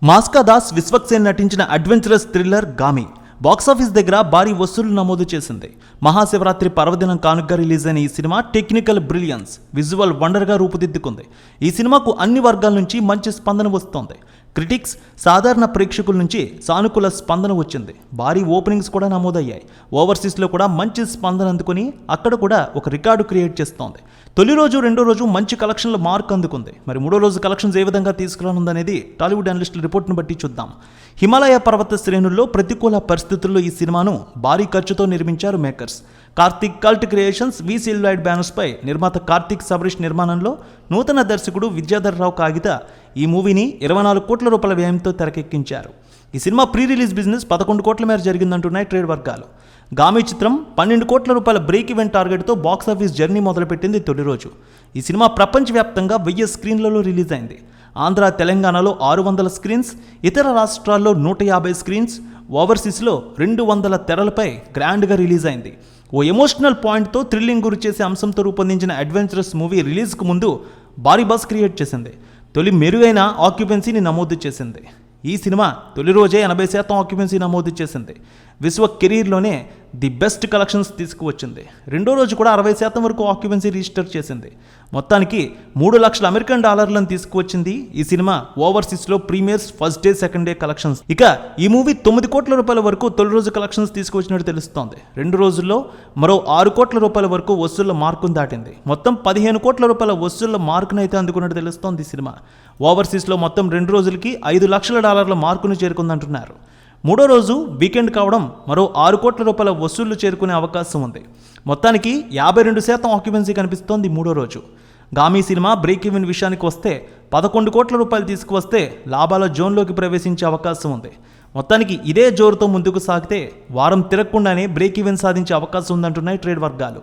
మాస్కా దాస్ విశ్వక్సేన్ నటించిన adventurous thriller Gaami box office దగ్గర భారీ వసూళ్లు నమోదు చేసింది. మహాశివరాత్రి పర్వదినం కానుకగా రిలీజ్ అయిన ఈ సినిమా టెక్నికల్ బ్రిలియన్స్, విజువల్ వండర్గా రూపుదిద్దుకుంది. ఈ సినిమాకు అన్ని వర్గాల నుంచి మంచి స్పందన వస్తోంది. క్రిటిక్స్, సాధారణ ప్రేక్షకుల నుంచి సానుకూల స్పందన వచ్చింది. భారీ ఓపెనింగ్స్ కూడా నమోదయ్యాయి. ఓవర్సీస్లో కూడా మంచి స్పందన అందుకుని అక్కడ కూడా ఒక రికార్డు క్రియేట్ చేస్తోంది. తొలి రోజు, రెండో రోజు మంచి కలెక్షన్ల మార్క్ అందుకుంది. మరి మూడో రోజు కలెక్షన్స్ ఏ విధంగా తీసుకురానుందనేది టాలీవుడ్ అనలిస్టుల రిపోర్ట్ను బట్టి చూద్దాం. హిమాలయ పర్వత శ్రేణుల్లో ప్రతికూల పరిస్థితుల్లో ఈ సినిమాను భారీ ఖర్చుతో నిర్మించారు మేకర్స్. కార్తిక్ కల్ట్ క్రియేషన్స్, వి సిల్వైడ్ బ్యానర్స్ పై నిర్మాత కార్తిక్ సబరీష్ నిర్మాణంలో నూతన దర్శకుడు విద్యాధర్ రావు కాగిత ఈ మూవీని 24 కోట్ల రూపాయల వ్యయంతో తెరకెక్కించారు. ఈ సినిమా ప్రీ రిలీజ్ బిజినెస్ 11 కోట్ల మేర జరిగిందంటున్నాయి ట్రేడ్ వర్గాలు. గామి చిత్రం 12 కోట్ల రూపాయల బ్రేక్ ఈవెన్ టార్గెట్తో బాక్సాఫీస్ జర్నీ మొదలుపెట్టింది తొలి రోజు. ఈ సినిమా ప్రపంచవ్యాప్తంగా 1000 స్క్రీన్లలో రిలీజ్ అయింది. ఆంధ్ర, తెలంగాణలో 600 స్క్రీన్స్, ఇతర రాష్ట్రాల్లో 150 స్క్రీన్స్, ఓవర్సీస్లో 200 తెరలపై గ్రాండ్గా రిలీజ్ అయింది. ఓ ఎమోషనల్ పాయింట్తో థ్రిల్లింగ్ గురి చేసే అంశంతో రూపొందించిన అడ్వెంచరస్ మూవీ రిలీజ్కు ముందు భారీ బజ్ క్రియేట్ చేసింది. తొలి మెరుగైన ఆక్యుపెన్సీని నమోదు చేసింది. ఈ సినిమా తొలి రోజే 80% ఆక్యుపెన్సీ నమోదు చేసింది. విశ్వ కెరీర్లోనే ది బెస్ట్ కలెక్షన్స్ తీసుకువచ్చింది. రెండో రోజు కూడా 60% వరకు ఆక్యుపెన్సీ రిజిస్టర్ చేసింది. మొత్తానికి 3 లక్షల అమెరికన్ డాలర్లను తీసుకువచ్చింది ఈ సినిమా. ఓవర్సీస్లో premieres, first day, second day collections. ఇక ఈ మూవీ 9 కోట్ల రూపాయల వరకు తొలి రోజు కలెక్షన్స్ తీసుకువచ్చినట్టు తెలుస్తోంది. 2 రోజుల్లో మరో 6 కోట్ల రూపాయల వరకు వసూళ్ల మార్కును దాటింది. మొత్తం 15 కోట్ల రూపాయల వసూళ్ల మార్కును అయితే అందుకున్నట్టు తెలుస్తోంది ఈ సినిమా. ఓవర్సీస్లో మొత్తం 2 రోజులకి 5 లక్షల డాలర్ల మార్కును చేరుకుందంటున్నారు. మూడో రోజు వీకెండ్ కావడం మరో 6 కోట్ల రూపాయల వసూళ్లు చేరుకునే అవకాశం ఉంది. మొత్తానికి 52% ఆక్యుపెన్సీ కనిపిస్తోంది మూడో రోజు. గామి సినిమా బ్రేక్ ఈవెన్ విషయానికి వస్తే 11 కోట్ల రూపాయలు తీసుకువస్తే లాభాల జోన్లోకి ప్రవేశించే అవకాశం ఉంది. మొత్తానికి ఇదే జోరుతో ముందుకు సాగితే వారం తిరగకుండానే బ్రేక్ ఈవెన్ సాధించే అవకాశం ఉందంటున్నాయి ట్రేడ్ వర్గాలు.